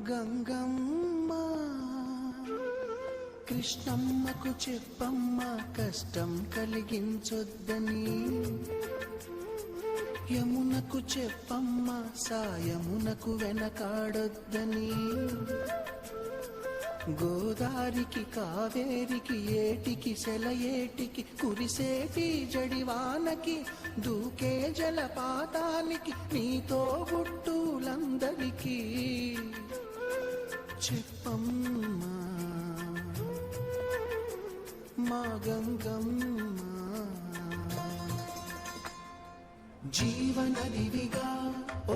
గంగమ్మ కృష్ణమ్మకు చెప్పమ్మ కష్టం కలిగించొద్దని, యమునకు చెప్పమ్మ సాయమునకు వెనకాడొద్దని, గోదారికి కావేరికి ఏటికి సెలయేటికి కురిసేటి జడివానకి దూకే జలపాతానికి నీతో గుట్టులందరికీ చెప్పమ్మా మా గంగమ్మ. జీవనదివిగా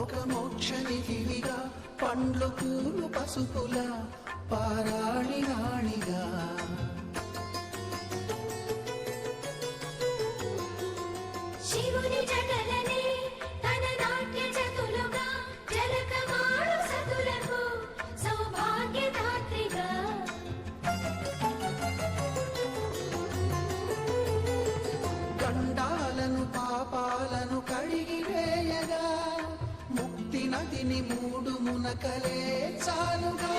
ఒక మోక్షనిధివిగా పండ్లు పూలు పసుపుల పారాణి రాణిగా, శివుని జటలనే తన నాట్య చతులుగా జలకమాడు సతులకు సౌభాగ్యదాత్రిగా, గండాలను పాపాలను కడిగివేయగా ముక్తి నదిని మూడు మునకలే చాలుగా,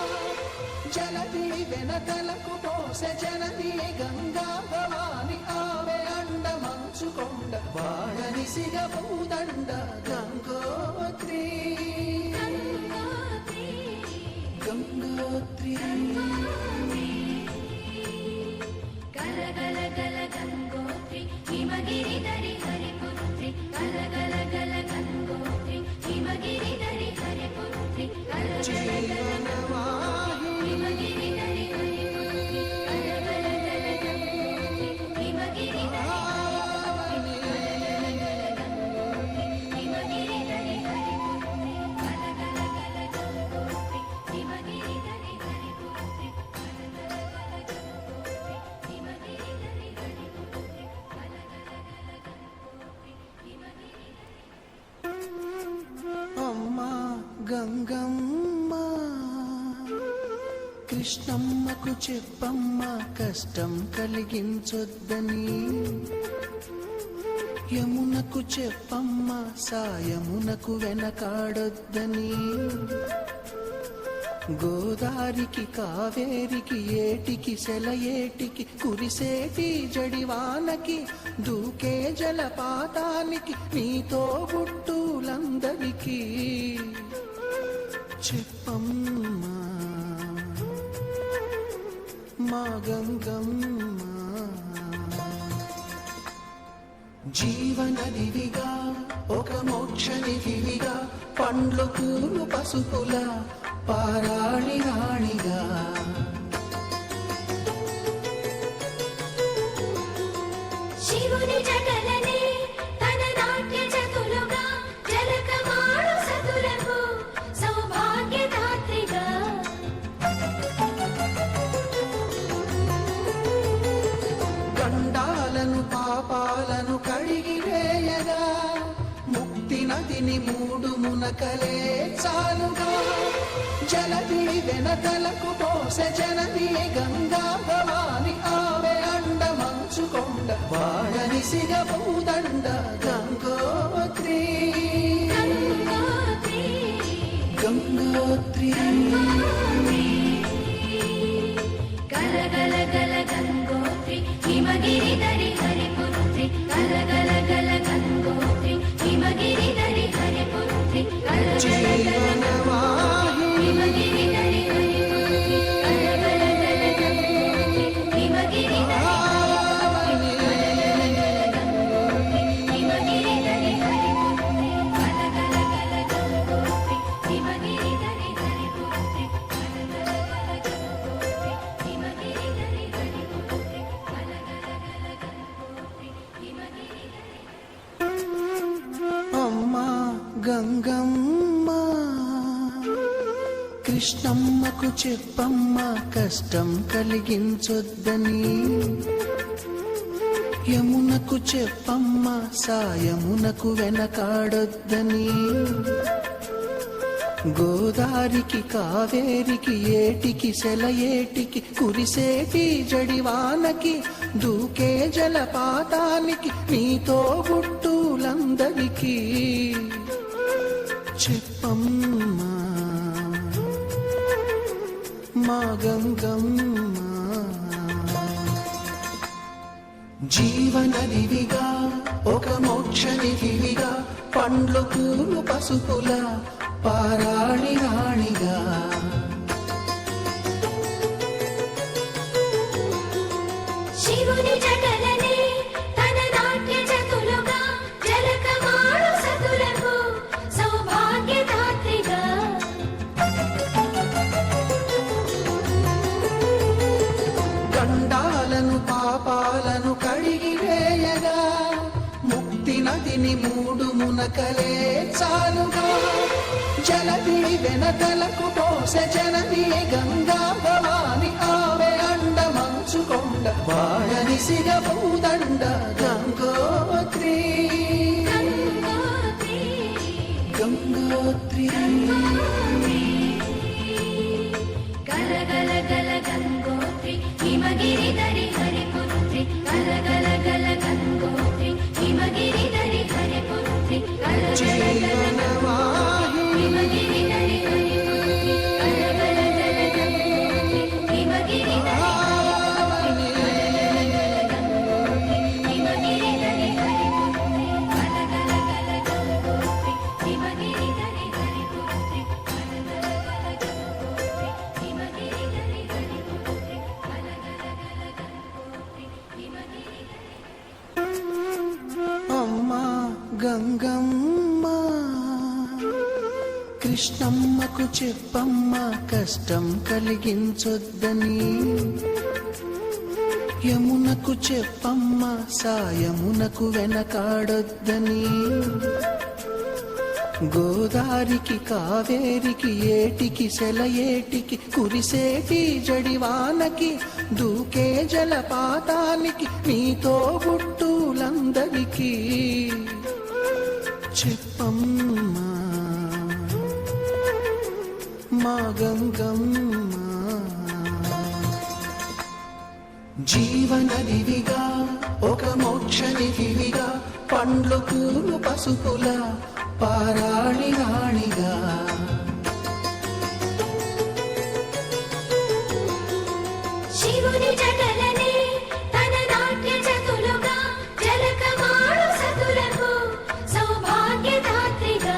జలది వెనకలకు పోసె జనది గంగా భవాని ఆమె అండ మంచుకొండ వాడని సిగపూదండ గంగోత్రి గంగోత్రి గల గల గల గంగోత్రి హిమగిరి దరి హరిపుత్రి, గల గల గల గంగోత్రి హిమగిరి దరి హరిపుత్రి, గల గల గల హిమగిరి దరి హరిపుత్రి, గల గల గల గంగోత్రి హిమగిరి దరి హరిపుత్రి, హిమగిరి దరి హరిపుత్రి, గల గల గల గంగోత్రి హిమగిరి దరి హరిపుత్రి, గల గల గల గంగోత్రి హిమగిరి దరి హరిపుత్రి, గల గల గల గంగోత్రి హిమగిరి అమ్మా గంగమ్మ కృష్ణమ్మకు చెప్పమ్మ కష్టం కలిగించొద్దని, యమునకు చెప్పమ్మ సాయమునకు వెనకాడొద్దని, గోదారికి కావేరికి ఏటికి సెలయేటికి కురిసేటి జడివానకి దూకే జలపాతానికి నీతో గుట్టులందరికీ చెప్పమ్మా మా గంగమ్మ. జీవనదివిగా ఒక మోక్షనిధివిగా పండ్లు పూలు పసుపుల పారాణి రాణిగా, శివుని జటలనే తన నాట్య చతులుగా జలకమాడు సతులకు సౌభాగ్యదాత్రిగా, గండాలను పాపాలను కడిగివేయగా ముక్తి నదిని మూడు మునకలే చాలుగా, జలది వెనకలకు పోసె జనది గంగా భవాని ఆమె అండ మంచుకొండ వాడని సిగపూదండ గంగోత్రి గంగోత్రి గల గల గల గంగోత్రి హిమగిరి దరి హరిపుత్రి, గల గల గల గంగోత్రి హిమగిరి దరి హరిపుత్రి, గల గల గల హిమగిరి దరి హరిపుత్రి, గల గల గల గంగోత్రి హిమగిరి దరి హరిపుత్రి, గల గల గల గంగోత్రి హిమగిరి దరి హరిపుత్రి, గల గల గల గంగోత్రి హిమగిరి దరి హరిపుత్రి, గల గల గల గంగోత్రి హిమగిరి దరి హరిపుత్రి, గల గల గల గంగోత్రి హిమగిరి దరి. అమ్మా గంగమ్మ కృష్ణమ్మకు చెప్పమ్మ కష్టం కలిగించొద్దని, యమునకు చెప్పమ్మ సాయమునకు వెనకాడొద్దని, గోదారికి కావేరికి ఏటికి సెలయేటికి కురిసేటి జడివానకి దూకే జలపాతానికి నీతో గుట్టులందరికీ చెప్పమ్మా మా గంగమ్మ జీవనదివిగా ఒక మోక్షనిధివిగా పండ్లు పూలు పసుపుల పారాణి రాణిగా శివుని జటలనే తన నాట్య జతులుగా జలకమాడు సతులకు సౌభాగ్యదాత్రిగా గండాలను పాపాలను కడిగి వేయగా ముక్తి నదిని మూడు మునకలే చాలుగా జలది వెనకలకు పోసె జనని గంగా భవాని ఆమె అండ మంచుకొండ వాడని సిగబూదండ గంగోత్రి గంగోత్రి గల గల గల గంగోత్రి హిమగిరిధరి హరిపుత్రి గల గల గల గంగోత్రి హిమగిరిధరి హరిపుత్రి గల గల గల జీవనవాహిని హిమగిరిధరి హరిపుత్రి గల గల గల గంగోత్రి హిమగిరిధరి హిమగిరిధరి హరిపుత్రి గల గల గల గంగోత్రి హిమగిరిధరి హరిపుత్రి గల గల గల గంగోత్రి హిమగిరిధరి హరిపుత్రి గల గల గల గంగోత్రి హిమగిరిధరి అమ్మా గంగమ్మ కృష్ణమ్మకు చెప్పమ్మ కష్టం కలిగించొద్దని యమునకు చెప్పమ్మ సాయమునకు వెనకాడొద్దని గోదారికి కావేరికి ఏటికి సెలయేటికి కురిసేటి జడివానకి దూకే జలపాతానికి నీతో బుట్టులందరికీ చెప్పమ్మా మా గంగమ్మ జీవనదివిగా ఒక మోక్షనిధివిగా పండ్లు పూలు పసుపుల పారాణి రాణిగా శివుని జటలనే తన నాట్య జతులుగా జలకమాడు సతులకు సౌభాగ్యదాత్రిగా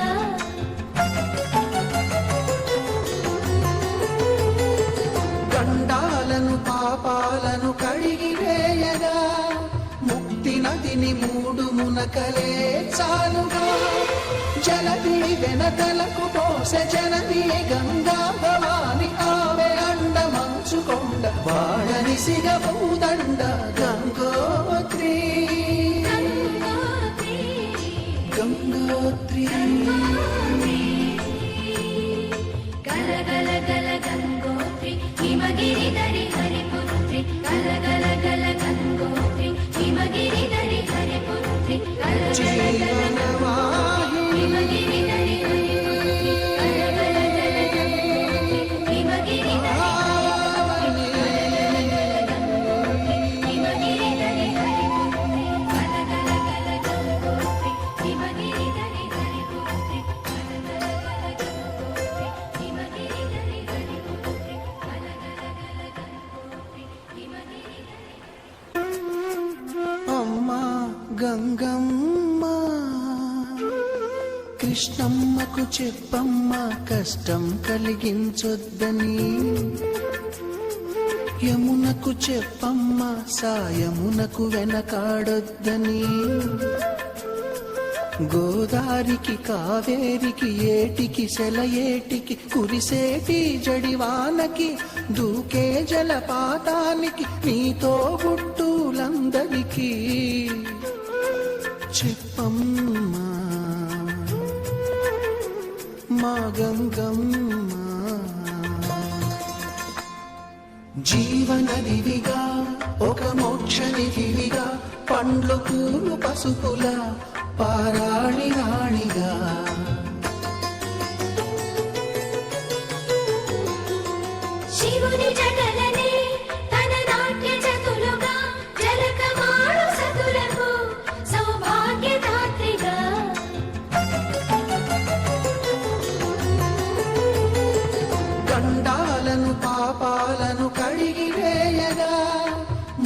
గండాలను పాపాలను కడిగి వేయగా ముక్తి నదిని మూడు మునకలే చాలుగా జలది వెనకలకు పోసె జనని గంగా భవాని ఆమె అండ మంచుకొండ వాడని సిగబూదండ గంగోత్రి గంగోత్రి గల గల గల గంగోత్రి హిమగిరిధరి హరిపుత్రి గల గల గల గంగోత్రి హిమగిరిధరి హరిపుత్రి గల గల గల జీవనవాహిని హిమగిరిధరి హరిపుత్రి గల గల గల గంగోత్రి హిమగిరిధరి హిమగిరిధరి హరిపుత్రి గల గల గల గంగోత్రి హిమగిరిధరి హరిపుత్రి గల గల గల గంగోత్రి హిమగిరిధరి హరిపుత్రి గల గల గల గంగోత్రి హిమగిరిధరి అమ్మా గంగమ్మ కృష్ణమ్మకు చెప్పమ్మ కష్టం కలిగించొద్దని యమునకు చెప్పమ్మ సాయమునకు వెనకాడొద్దని గోదారికి కావేరికి ఏటికి సెలయేటికి కురిసేటి జడివానకి దూకే జలపాతానికి నీతో బుట్టులందరికీ చెప్పమ్మా మా గంగమ్మ జీవనదివిగా ఒక మోక్షనిధివిగా పండ్లు పూలు పసుపుల పారాణి రాణిగా శివుని జటలనే తన నాట్య జతులుగా జలకమాడు సతులకు సౌభాగ్యదాత్రిగా గండాలను పాపాలను కడిగి వేయగా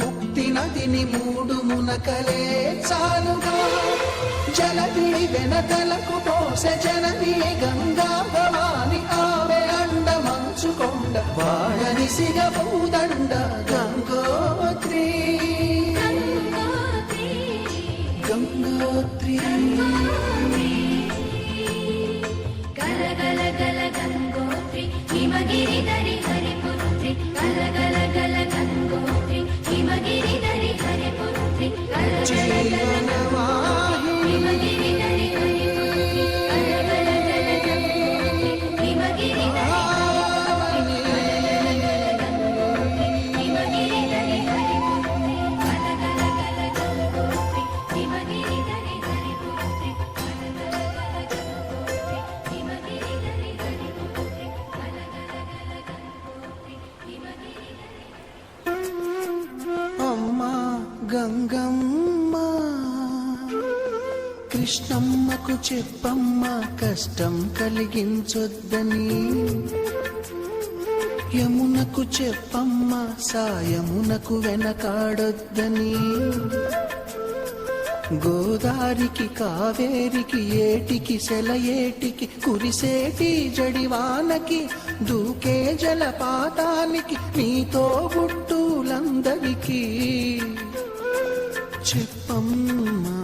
ముక్తి నదిని మూడు మునకలే చాలుగా జలదిని వెనకలకు పోసె జనని గంగా భవాని ఆమె అండ మంచుకొండ వాడని సిగపూదండ గంగోత్రి గంగోత్రి గల గల గల గంగోత్రి హిమగిరి ధరి హరిపుత్రి గల గల గల గంగోత్రి హిమగిరి ధరి హరిపుత్రి గల గల గల జీవనవాహిని హిమగిరి ధరి హరిపుత్రి గల గల గల గంగోత్రి హిమగిరి ధరి హిమగిరి ధరి హరిపుత్రి గల గల గల గంగోత్రి హిమగిరి ధరి హరిపుత్రి గల గల గల గంగోత్రి హిమగిరి ధరి హరిపుత్రి గల గల గల గంగోత్రి హిమగిరి అమ్మా గంగమ్మ కృష్ణమ్మకు చెప్పమ్మ కష్టం కలిగించొద్దని యమునకు చెప్పమ్మ సాయమునకు వెనకాడొద్దని గోదారికి కావేరికి ఏటికి సెలయేటికి కురిసేటి జడివానకి దూకే జలపాతానికి నీతో గుట్టులందరికీ చెప్పమ్మా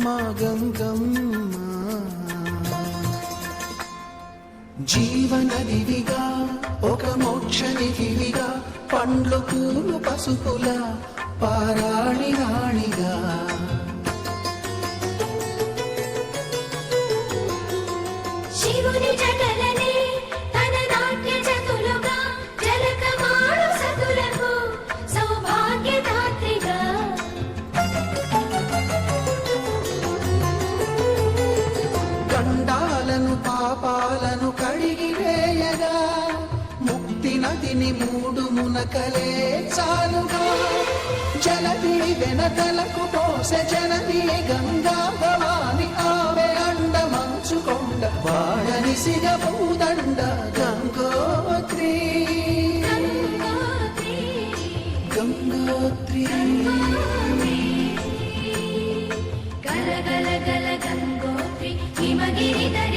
మా గంగమ్మ జీవనదివిగా ఒక మోక్షనిధివిగా పండ్లు పూలు పసుపుల పారాణి రాణిగా శివుని జటలనే తన నాట్య జతులుగా జలకమాడు సతులకు సౌభాగ్యదాత్రిగా గండాలను పాపాలను కడిగి వేయగా ముక్తి నదిని మూడు మునకలే చాలుగా జలదిని వెనకలకు పోసె జనని గంగా భవాని ఆమె అండ మంచుకొండ వాడని సిగపూదండ గంగోత్రి గంగోత్రి గంగోత్రి గల గల గల గంగోత్రి హిమగిరి ధరి